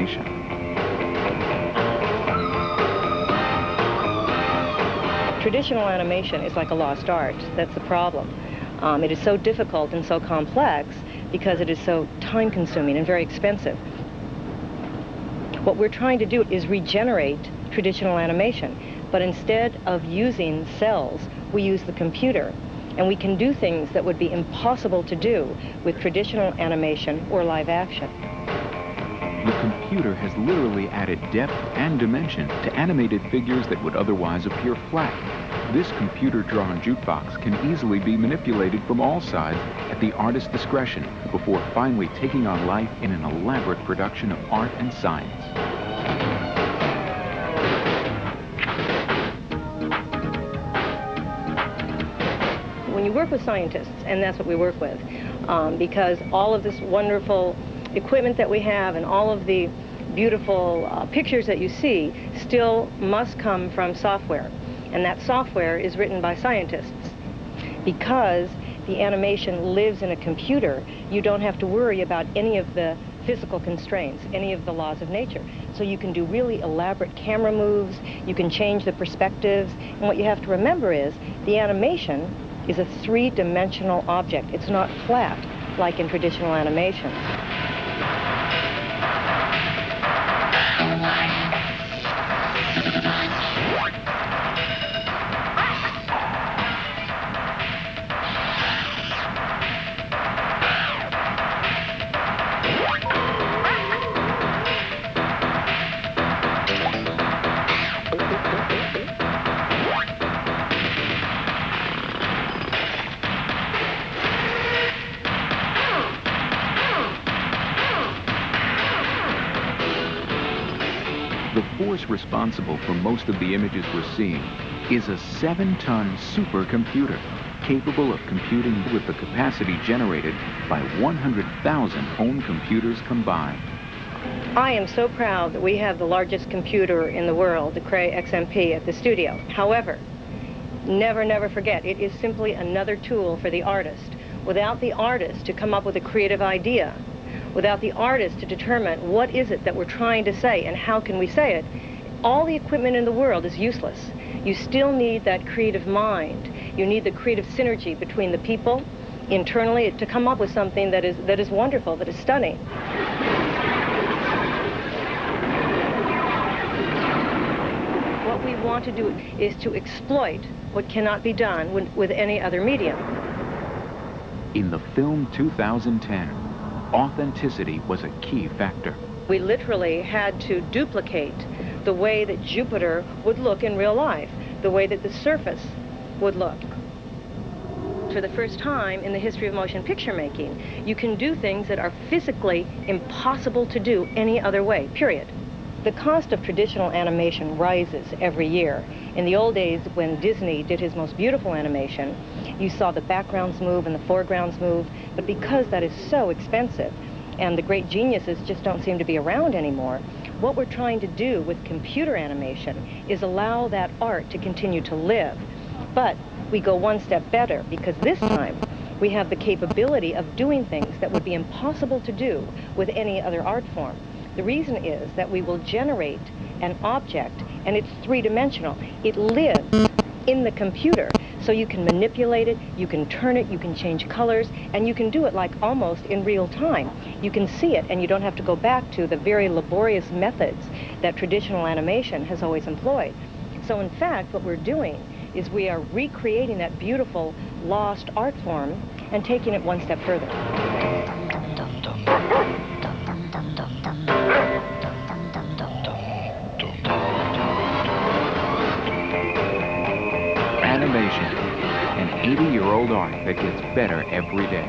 animation. Traditional animation is like a lost art. That's the problem. It is so difficult and so complex because it is so time-consuming and very expensive. What we're trying to do is regenerate traditional animation, but instead of using cells, we use the computer, and we can do things that would be impossible to do with traditional animation or live action. The computer has literally added depth and dimension to animated figures that would otherwise appear flat. This computer-drawn jukebox can easily be manipulated from all sides at the artist's discretion before finally taking on life in an elaborate production of art and science. When you work with scientists, and that's what we work with, because all of this wonderful equipment that we have and all of the beautiful pictures that you see still must come from software. And that software is written by scientists. Because the animation lives in a computer, you don't have to worry about any of the physical constraints, any of the laws of nature. So you can do really elaborate camera moves, you can change the perspectives, and what you have to remember is the animation is a three-dimensional object. It's not flat like in traditional animation. The force responsible for most of the images we're seeing is a 7-ton supercomputer capable of computing with the capacity generated by 100,000 home computers combined. I am so proud that we have the largest computer in the world, the Cray XMP, at the studio. However, never forget, it is simply another tool for the artist. Without the artist to come up with a creative idea, without the artist to determine what is it that we're trying to say and how can we say it, all the equipment in the world is useless. You still need that creative mind. You need the creative synergy between the people internally to come up with something that is wonderful, that is stunning. What we want to do is to exploit what cannot be done with any other medium. In the film 2010, authenticity was a key factor. We literally had to duplicate the way that Jupiter would look in real life, the way that the surface would look. For the first time in the history of motion picture making, you can do things that are physically impossible to do any other way, period. The cost of traditional animation rises every year. In the old days, when Disney did his most beautiful animation, you saw the backgrounds move and the foregrounds move, but because that is so expensive and the great geniuses just don't seem to be around anymore, what we're trying to do with computer animation is allow that art to continue to live. But we go one step better, because this time we have the capability of doing things that would be impossible to do with any other art form. The reason is that we will generate an object, and it's three-dimensional. It lives in the computer, so you can manipulate it, you can turn it, you can change colors, and you can do it like almost in real time. You can see it, and you don't have to go back to the very laborious methods that traditional animation has always employed. So in fact, what we're doing is we are recreating that beautiful lost art form and taking it one step further. Animation, an 80-year-old art that gets better every day.